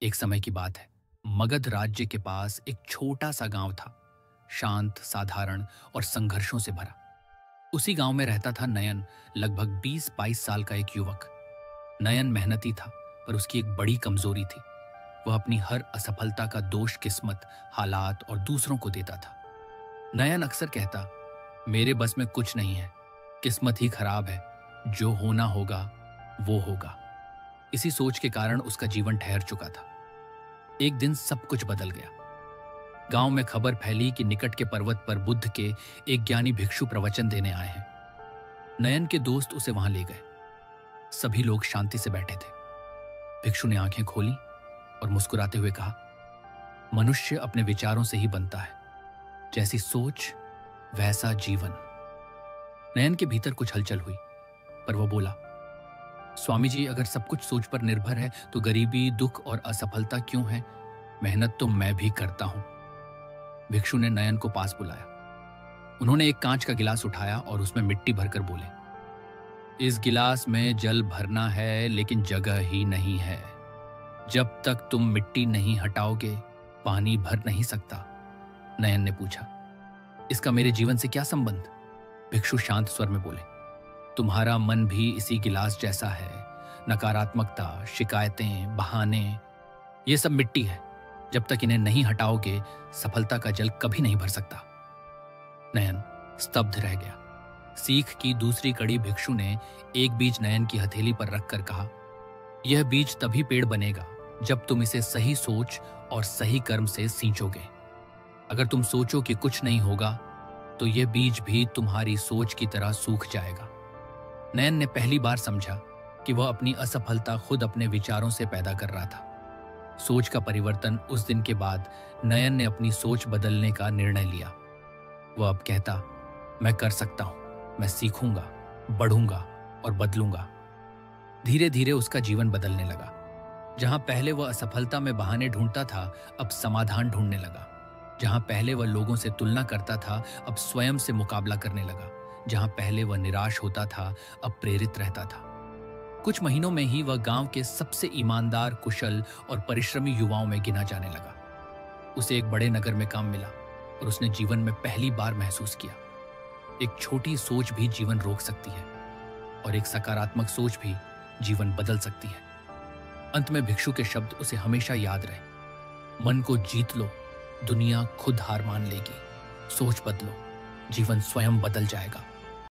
एक समय की बात है। मगध राज्य के पास एक छोटा सा गांव था, शांत, साधारण और संघर्षों से भरा। उसी गांव में रहता था नयन, लगभग 20-22 साल का एक युवक। नयन मेहनती था, पर उसकी एक बड़ी कमजोरी थी। वह अपनी हर असफलता का दोष किस्मत, हालात और दूसरों को देता था। नयन अक्सर कहता, मेरे बस में कुछ नहीं है, किस्मत ही खराब है, जो होना होगा वो होगा। इसी सोच के कारण उसका जीवन ठहर चुका था। एक दिन सब कुछ बदल गया। गांव में खबर फैली कि निकट के पर्वत पर बुद्ध के एक ज्ञानी भिक्षु प्रवचन देने आए हैं। नयन के दोस्त उसे वहां ले गए। सभी लोग शांति से बैठे थे। भिक्षु ने आंखें खोली और मुस्कुराते हुए कहा, मनुष्य अपने विचारों से ही बनता है, जैसी सोच वैसा जीवन। नयन के भीतर कुछ हलचल हुई, पर वह बोला, स्वामी जी, अगर सब कुछ सोच पर निर्भर है तो गरीबी, दुख और असफलता क्यों है? मेहनत तो मैं भी करता हूं। भिक्षु ने नयन को पास बुलाया। उन्होंने एक कांच का गिलास उठाया और उसमें मिट्टी भरकर बोले, इस गिलास में जल भरना है, लेकिन जगह ही नहीं है। जब तक तुम मिट्टी नहीं हटाओगे, पानी भर नहीं सकता। नयन ने पूछा, इसका मेरे जीवन से क्या संबंध? भिक्षु शांत स्वर में बोले, तुम्हारा मन भी इसी गिलास जैसा है। नकारात्मकता, शिकायतें, बहाने, ये सब मिट्टी है। जब तक इन्हें नहीं हटाओगे, सफलता का जल कभी नहीं भर सकता। नयन स्तब्ध रह गया। सीख की दूसरी कड़ी भिक्षु ने एक बीज नयन की हथेली पर रखकर कहा, यह बीज तभी पेड़ बनेगा जब तुम इसे सही सोच और सही कर्म से सींचोगे। अगर तुम सोचो कि कुछ नहीं होगा, तो यह बीज भी तुम्हारी सोच की तरह सूख जाएगा। नयन ने पहली बार समझा कि वह अपनी असफलता खुद अपने विचारों से पैदा कर रहा था। सोच का परिवर्तन। उस दिन के बाद नयन ने अपनी सोच बदलने का निर्णय लिया। वह अब कहता, मैं कर सकता हूं, मैं सीखूंगा, बढ़ूंगा और बदलूंगा। धीरे धीरे उसका जीवन बदलने लगा। जहां पहले वह असफलता में बहाने ढूंढता था, अब समाधान ढूंढने लगा। जहां पहले वह लोगों से तुलना करता था, अब स्वयं से मुकाबला करने लगा। जहां पहले वह निराश होता था, अब प्रेरित रहता था। कुछ महीनों में ही वह गांव के सबसे ईमानदार, कुशल और परिश्रमी युवाओं में गिना जाने लगा। उसे एक बड़े नगर में काम मिला और उसने जीवन में पहली बार महसूस किया, एक छोटी सोच भी जीवन रोक सकती है और एक सकारात्मक सोच भी जीवन बदल सकती है। अंत में भिक्षु के शब्द उसे हमेशा याद रहे, मन को जीत लो, दुनिया खुद हार मान लेगी। सोच बदलो, जीवन स्वयं बदल जाएगा।